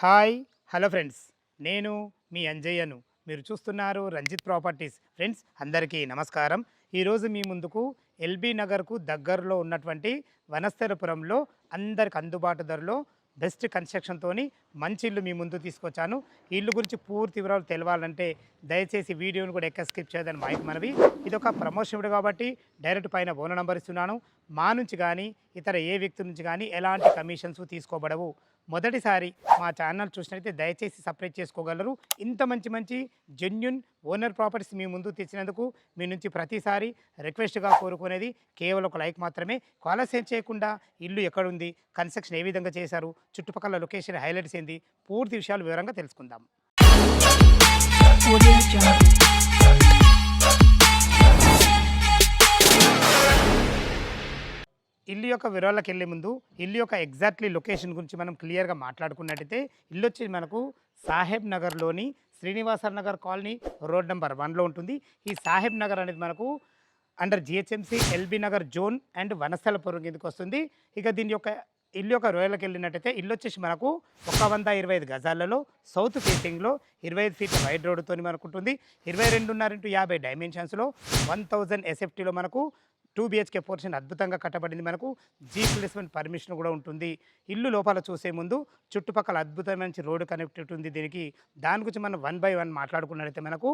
Hi hello friends, నేను మీ అంజయ్యను. మీరు చూస్తున్నారు రంజిత్ ప్రాపర్టీస్. ఫ్రెండ్స్ అందరికీ నమస్కారం. ఈరోజు మీ ముందుకు ఎల్బీ నగర్కు దగ్గరలో ఉన్నటువంటి వనస్థలపురంలో అందరికి అందుబాటు ధరలో బెస్ట్ కన్స్ట్రక్షన్తోని మంచి ఇల్లు మీ ముందు తీసుకొచ్చాను. ఈ ఇల్లు గురించి పూర్తి వివరాలు తెలవాలంటే దయచేసి వీడియోను కూడా ఎక్కడ స్కిప్ చేయదని మైక్ మనవి. ఇది ఒక ప్రమోషన్ వీడియో కాబట్టి డైరెక్ట్ పైన ఫోన్ నంబర్ ఇస్తున్నాను. మా నుంచి కానీ ఇతర ఏ వ్యక్తి నుంచి కానీ ఎలాంటి కమిషన్స్ తీసుకోబడవు. మొదటిసారి మా ఛానల్ చూసినట్లయితే దయచేసి సబ్స్క్రైబ్ చేసుకోగలరు. ఇంత మంచి మంచి జెన్యున్ ఓనర్ ప్రాపర్టీస్ మీ ముందు తెచ్చినందుకు మీ నుంచి ప్రతిసారి రిక్వెస్ట్గా కోరుకునేది కేవలం ఒక లైక్ మాత్రమే. ఆలస్యం చేయకుండా ఇల్లు ఎక్కడుంది, కన్స్ట్రక్షన్ ఏ విధంగా చేశారు, చుట్టుపక్కల లొకేషన్ హైలైట్స్ ఏంది, పూర్తి విషయాలు వివరంగా తెలుసుకుందాం. ఇల్లు యొక్క వివరాలకు వెళ్ళే ముందు ఇల్లు యొక్క ఎగ్జాక్ట్లీ లొకేషన్ గురించి మనం క్లియర్గా మాట్లాడుకున్నట్టయితే ఇల్లు వచ్చి మనకు సాహెబ్ నగర్లోని Srinivasa Nagar colony road number 1లో ఉంటుంది. ఈ సాహెబ్ నగర్ అనేది మనకు under GHMC LB Nagar zone and Vanasthalipuram కిందకి వస్తుంది. ఇక దీని యొక్క ఇల్లు యొక్క రోయలకు వెళ్ళినట్టయితే ఇల్లు వచ్చేసి మనకు 125 గజాలలో సౌత్ ఫేసింగ్లో 25 ఫీట్ల వైడ్ రోడ్డుతో మనకు ఉంటుంది. 22.5x50 డైమెన్షన్స్లో 1000 ఎస్ఎఫ్టీలో మనకు 2 BHK పోర్షన్ అద్భుతంగా కట్టబడింది. మనకు G+1 పర్మిషన్ కూడా ఉంటుంది. ఇల్లు లోపల చూసే ముందు చుట్టుపక్కల అద్భుతమైన రోడ్డు కనెక్టివిటీ ఉంది దీనికి. దాని గురించి మనం 1 by 1 మాట్లాడుకున్నట్లయితే మనకు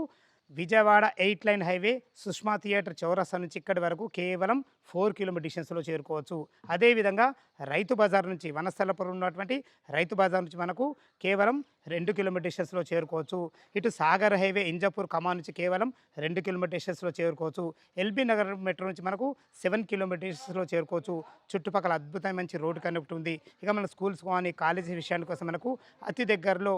Vijayawada 8 line highway Sushma theatre చౌరస్తా నుంచి ఇక్కడి వరకు కేవలం 4 కిలోమీటర్ డిస్టెన్స్లో చేరుకోవచ్చు. అదేవిధంగా రైతు బజార్ నుంచి వనస్థలపురం ఉన్నటువంటి రైతు బజార్ నుంచి మనకు కేవలం 2 కిలోమీటర్ డిస్టెన్స్లో చేరుకోవచ్చు. ఇటు సాగర్ హైవే ఇంజాపూర్ కమాన్ నుంచి కేవలం 2 కిలోమీటర్ డిస్టెన్స్లో చేరుకోవచ్చు. ఎల్బీ నగర్ మెట్రో నుంచి మనకు 7 కిలోమీటర్ డిస్టెన్స్లో చేరుకోవచ్చు. చుట్టుపక్కల అద్భుతమైన మంచి రోడ్డు కనెక్ట్ ఉంది. ఇక మన స్కూల్స్ కానీ కాలేజీ విషయానికి కోసం మనకు అతి దగ్గరలో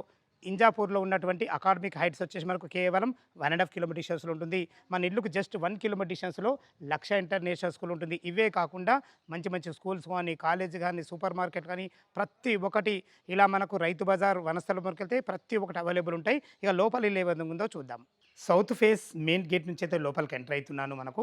ఇంజాపూర్లో ఉన్నటువంటి అకాడమిక్ హైట్స్ వచ్చేసి మనకు కేవలం 1.5 కిలోమీటర్ డిస్టెన్స్లో ఉంటుంది. మన ఇల్లుకు జస్ట్ 1 కిలోమీటర్ డిస్టెన్స్లో లక్ష ఇంటర్నేషనల్ స్కూల్ ఉంటుంది. ఇవే కాకుండా మంచి మంచి స్కూల్స్ కానీ కాలేజ్ కానీ సూపర్ మార్కెట్ కానీ ప్రతి ఒక్కటి ఇలా మనకు రైతు బజార్ వనస్థలపురంకి వెళ్తే ప్రతి ఒక్కటి అవైలబుల్ ఉంటాయి. ఇక లోపల ఇల్లు ఏ విధంగా ఉందో చూద్దాం. సౌత్ ఫేస్ మెయిన్ గేట్ నుంచి అయితే లోపలికి ఎంటర్ అవుతున్నాను. మనకు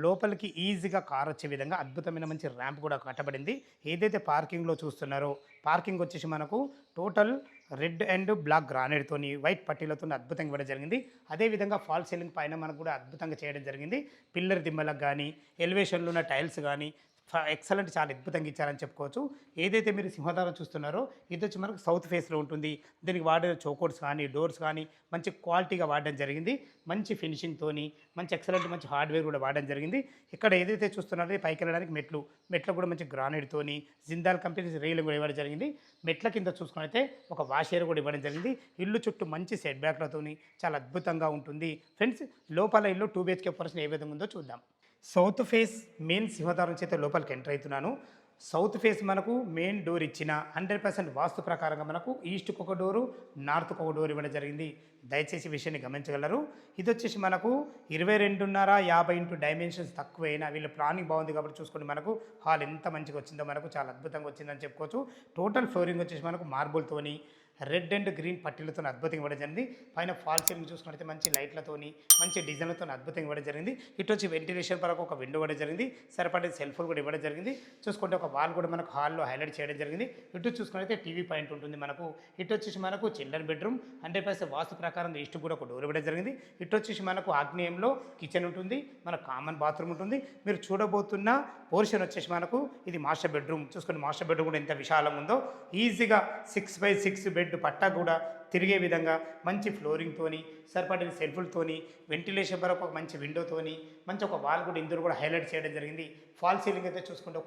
లోపలికి ఈజీగా కార్ వచ్చే విధంగా అద్భుతమైన మంచి ర్యాంప్ కూడా కట్టబడింది. ఏదైతే పార్కింగ్లో చూస్తున్నారో పార్కింగ్ వచ్చేసి మనకు టోటల్ రెడ్ అండ్ బ్లాక్ గ్రానైట్తోని వైట్ పట్టీలతో అద్భుతంగా ఇవ్వడం జరిగింది. అదేవిధంగా ఫాల్ సీలింగ్ పైన మనకు కూడా అద్భుతంగా చేయడం జరిగింది. పిల్లర్ దిమ్మలకు కానీ ఎలివేషన్లో ఉన్న టైల్స్ కానీ ఎక్సలెంట్, చాలా అద్భుతంగా ఇచ్చారని చెప్పుకోవచ్చు. ఏదైతే మీరు సింహద్వారం చూస్తున్నారో ఇది వచ్చి మనకు సౌత్ ఫేస్లో ఉంటుంది. దీనికి వాడే చౌకోట్స్ కానీ డోర్స్ కానీ మంచి క్వాలిటీగా వాడడం జరిగింది. మంచి ఫినిషింగ్తోని మంచి ఎక్సలెంట్ మంచి హార్డ్వేర్ కూడా వాడడం జరిగింది. ఇక్కడ ఏదైతే చూస్తున్నారో పైకి వెళ్ళడానికి మెట్లు కూడా మంచి గ్రానైట్తోని జిందాల్ కంపెనీ రైలు కూడా ఇవ్వడం జరిగింది. మెట్ల కింద చూసుకున్నైతే ఒక వాషేర్ కూడా ఇవ్వడం జరిగింది. ఇల్లు చుట్టూ మంచి సెట్ బ్యాక్లతోని చాలా అద్భుతంగా ఉంటుంది. ఫ్రెండ్స్ లోపల ఇల్లు 2 BHK పోర్షన్ ఏ విధంగా ఉందో చూద్దాం. సౌత్ ఫేస్ మెయిన్ సింహద్వారం చేత లోపలికి ఎంటర్ అవుతున్నాను. సౌత్ ఫేస్ మనకు మెయిన్ డోర్ ఇచ్చిన 100% వాస్తు ప్రకారంగా మనకు ఈస్ట్కి ఒక డోరు నార్త్కి ఒక డోర్ ఇవ్వడం జరిగింది. దయచేసి విషయాన్ని గమనించగలరు. ఇది వచ్చేసి మనకు 22.5x50 డైమెన్షన్స్ తక్కువైనా వీళ్ళ ప్లానింగ్ బాగుంది కాబట్టి చూసుకోండి. మనకు హాల్ ఎంత మంచిగా వచ్చిందో మనకు చాలా అద్భుతంగా వచ్చిందని చెప్పుకోవచ్చు. టోటల్ ఫ్లోరింగ్ వచ్చేసి మనకు మార్బుల్తోని రెడ్ అండ్ గ్రీన్ పట్టీలతో అద్భుతంగా ఇవ్వడం జరిగింది. పైన ఫాల్ సీలింగ్ చూసుకుంటే మంచి లైట్లతోని మంచి డిజైన్లతో అద్భుతంగా ఇవ్వడం జరిగింది. ఇటు వచ్చి వెంటిలేషన్ పరకు ఒక విండో ఇవ్వడం జరిగింది. సరిపడే సెల్ఫ్లు కూడా ఇవ్వడం జరిగింది. చూసుకుంటే ఒక వాల్ కూడా మనకు హాల్లో హైలైట్ చేయడం జరిగింది. ఇటు చూసుకుంటే టీవీ పాయింట్ ఉంటుంది మనకు. ఇటు వచ్చేసి మనకు చిల్డ్రన్ బెడ్రూమ్ 100% వాస్తు ప్రకారం ఈస్ట్ కూడా ఒక డోర్ ఇవ్వడం జరిగింది. ఇటు వచ్చేసి మనకు ఆగ్నేయంలో కిచెన్ ఉంటుంది, మన కామన్ బాత్రూమ్ ఉంటుంది. మీరు చూడబోతున్న పోర్షన్ వచ్చేసి మనకు ఇది మాస్టర్ బెడ్రూమ్. చూసుకుని మాస్టర్ బెడ్రూమ్ కూడా ఎంత విశాలంగా ఉందో. ఈజీగా 6x6 బెడ్ పట్టా కూడా తిరిగే విధంగా మంచి ఫ్లోరింగ్తోని సరిపడిన సెల్ఫులతోని వెంటిలేషన్ వరకు ఒక మంచి విండోతోని మంచి ఒక వాల్ కూడా ఇందులో కూడా హైలైట్ చేయడం జరిగింది. ఫాల్ సీలింగ్ అయితే చూసుకుంటే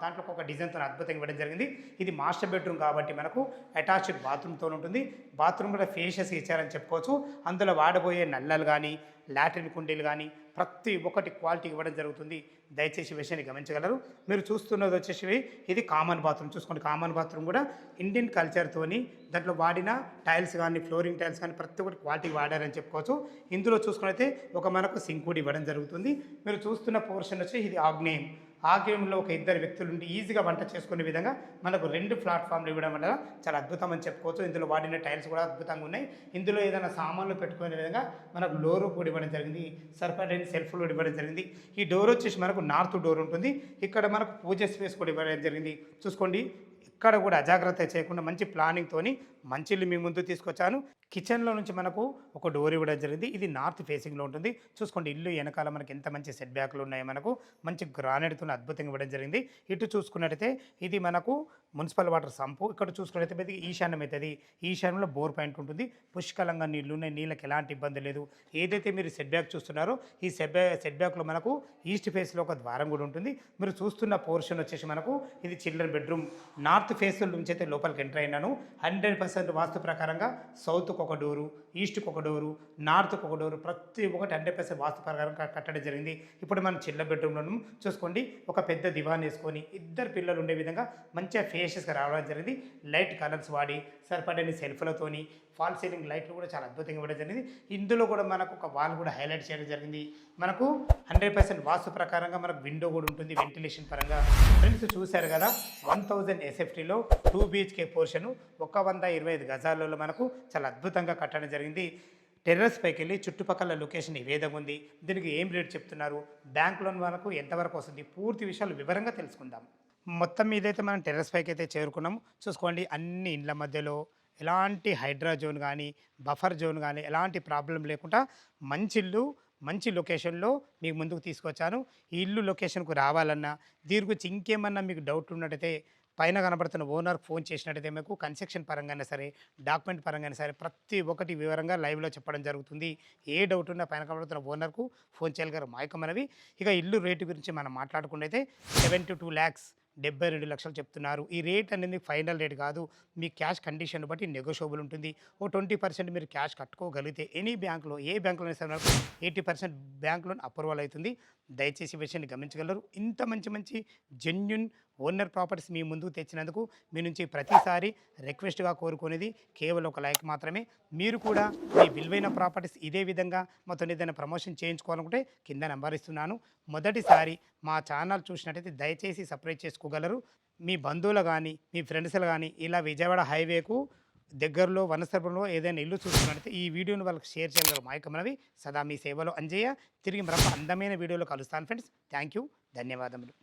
దాంట్లో ఒక డిజైన్తో అద్భుతంగా ఇవ్వడం జరిగింది. ఇది మాస్టర్ బెడ్రూమ్ కాబట్టి మనకు అటాచ్డ్ బాత్రూమ్తో ఉంటుంది. బాత్రూమ్ కూడా ఫేషియస్ ఇచ్చారని చెప్పుకోవచ్చు. అందులో వాడబోయే నల్లలు కానీ లాట్రిన్ కుండీలు కానీ ప్రతి ఒక్కటి క్వాలిటీ ఇవ్వడం జరుగుతుంది. దయచేసి విషయాన్ని గమనించగలరు. మీరు చూస్తున్నది వచ్చేసి ఇది కామన్ బాత్రూమ్. చూసుకోండి కామన్ బాత్రూమ్ కూడా ఇండియన్ కల్చర్తోని దాంట్లో వాడిన టైల్స్ కానీ ఫ్లోరింగ్ టైల్స్ కానీ ప్రతి ఒక్కటి క్వాలిటీ వాడారని చెప్పుకోవచ్చు. ఇందులో చూసుకున్నైతే ఒక మనకు సింక్ కూడా ఇవ్వడం జరుగుతుంది. మీరు చూస్తున్న పోర్షన్ వచ్చి ఇది ఆగ్నేయం. ఆగ్నేయంలో ఒక 2 వ్యక్తులు ఉండి ఈజీగా వంట చేసుకునే విధంగా మనకు 2 ప్లాట్ఫామ్లు ఇవ్వడం వల్ల చాలా అద్భుతం అని చెప్పుకోవచ్చు. ఇందులో వాడిన టైల్స్ కూడా అద్భుతంగా ఉన్నాయి. ఇందులో ఏదైనా సామాన్లు పెట్టుకునే విధంగా మనకు డోరు కూడా ఇవ్వడం జరిగింది. సరిపడిన సెల్ఫ్లు కూడా ఇవ్వడం జరిగింది. ఈ డోర్ వచ్చేసి మనకు నార్త్ డోర్ ఉంటుంది. ఇక్కడ మనకు పూజ స్పేస్ కూడా ఇవ్వడం జరిగింది. చూసుకోండి ఇక్కడ కూడా అజాగ్రత్త చేయకుండా మంచి ప్లానింగ్తోని మంచి ఇల్లు మీ ముందు తీసుకొచ్చాను. కిచెన్‌లో నుంచి మనకు ఒక డోర్ ఇవ్వడం జరిగింది. ఇది నార్త్ ఫేసింగ్‌లో ఉంటుంది. చూసుకోండి ఇల్లు వెనకాల మనకి ఎంత మంచి సెట్ బ్యాక్‌లు ఉన్నాయో మనకు. మంచి గ్రానైట్‌తోని అద్భుతంగా ఇవ్వడం జరిగింది. ఇటు చూసుకున్నట్టయితే ఇది మనకు మున్సిపల్ వాటర్ సంపు. ఇక్కడ చూసుకున్నట్టయితే ఇది ఈశాన్యం అయితది. ఈశాన్యంలో బోర్ పాయింట్ ఉంటుంది. పుష్కలంగా నీళ్లున్నాయి. నీళ్ళకి ఎలాంటి ఇబ్బంది లేదు. ఏదైతే మీరు సెట్ బ్యాక్ చూస్తున్నారో ఈ సెట్ బ్యాక్‌లో మనకు ఈస్ట్ ఫేస్‌లో ఒక ద్వారం కూడా ఉంటుంది. మీరు చూస్తున్న పోర్షన్ వచ్చేసి మనకు ఇది చిల్డ్రన్ బెడ్రూమ్. నార్త్ ఫేస్ నుంచి అయితే లోపలికి ఎంటర్ అయినాను. 100% వాస్తు ప్రకారంగా సౌత్‌కి ఒక డోరు, ఈస్ట్‌కి ఒక డోరు, నార్త్‌కి ఒక డోరు, ప్రతి ఒక్కటి 100% వాస్తు ప్రకారం కట్టడం జరిగింది. ఇప్పుడు మనం చిల్డ్రన్ బెడ్రూమ్‌లోను చూసుకోండి ఒక పెద్ద దివాన్ వేసుకొని ఇద్దరు పిల్లలు ఉండే విధంగా మంచిగా ఫేషియస్‌గా రావడం జరిగింది. లైట్ కలర్స్ వాడి సరిపడని సెల్ఫ్‌లతోని ఫాల్ సీలింగ్ లైట్లు కూడా చాలా అద్భుతంగా ఇవ్వడం జరిగింది. ఇందులో కూడా మనకు ఒక వాల్ కూడా హైలైట్ చేయడం జరిగింది. మనకు 100% వాస్తు ప్రకారంగా మనకు విండో కూడా ఉంటుంది వెంటిలేషన్ పరంగా. ఫ్రెండ్స్ చూశారు కదా 1000 ఎస్ఎఫ్టీలో 2 BHK పోర్షను 125 గజాలలో మనకు చాలా అద్భుతంగా కట్టడం జరిగింది. టెర్రస్ పైకి వెళ్ళి చుట్టుపక్కల లొకేషన్ ఏ విధంగా ఉంది, దీనికి ఏం రేట్ చెప్తున్నారు, బ్యాంక్ లోన్ మనకు ఎంతవరకు వస్తుంది, పూర్తి విషయాలు వివరంగా తెలుసుకుందాం. మొత్తం మీదైతే మనం టెర్రస్ పైకి అయితే చేరుకున్నాము. చూసుకోండి అన్ని ఇండ్ల మధ్యలో ఎలాంటి హైడ్రా జోన్ కానీ బఫర్ జోన్ కానీ ఎలాంటి ప్రాబ్లం లేకుండా మంచి ఇల్లు మంచి లొకేషన్లో మీకు ముందుకు తీసుకొచ్చాను. ఈ ఇల్లు లొకేషన్కు రావాలన్నా దీని గురించి ఇంకేమన్నా మీకు డౌట్ ఉన్నట్టయితే పైన కనబడుతున్న ఓనర్కి ఫోన్ చేసినట్టయితే మీకు కన్స్ట్రక్షన్ పరంగానే సరే డాక్యుమెంట్ పరంగానే సరే ప్రతి ఒక్కటి వివరంగా లైవ్లో చెప్పడం జరుగుతుంది. ఏ డౌట్ ఉన్నా పైన కనబడుతున్న ఓనర్కు ఫోన్ చేయగలరు మా యొక్క మనవి. ఇక ఇల్లు రేటు గురించి మనం మాట్లాడుకుంటే 72 lakhs 72 లక్షలు చెప్తున్నారు. ఈ రేట్ అనేది ఫైనల్ రేట్ కాదు. మీ క్యాష్ కండిషన్ బట్టి నెగోషియబుల్ ఉంటుంది. ఓ 20% మీరు క్యాష్ కట్టుకోగలిగితే ఎనీ బ్యాంక్లో ఏ బ్యాంకులో సరే 80% బ్యాంక్ లోన్ అప్రూవల్ అవుతుంది. దయచేసి ఈ విషయాన్ని గమనించగలరు. ఇంత మంచి మంచి జెన్యున్ ఓనర్ ప్రాపర్టీస్ మీ ముందుకు తెచ్చినందుకు మీ నుంచి ప్రతిసారి రిక్వెస్ట్గా కోరుకునేది కేవలం ఒక లైక్ మాత్రమే. మీరు కూడా మీ విలువైన ప్రాపర్టీస్ ఇదే విధంగా మొత్తం ఏదైనా ప్రమోషన్ చేయించుకోవాలనుకుంటే కింద నెంబర్ ఇస్తున్నాను. మొదటిసారి మా ఛానల్ చూసినట్టయితే దయచేసి సబ్స్క్రైబ్ చేసుకోగలరు. మీ బంధువులు కానీ మీ ఫ్రెండ్స్లు కానీ ఇలా విజయవాడ హైవేకు దగ్గరలో వనస్థలంలో ఏదైనా ఇల్లు చూస్తున్నట్టయితే ఈ వీడియోని వాళ్ళకి షేర్ చేయగలరు. మా యొక్క మనవి సదా మీ సేవలో అంజయ్య. తిరిగి మరొక అందమైన వీడియోలో కలుస్తాను ఫ్రెండ్స్. థ్యాంక్ యూ, ధన్యవాదములు.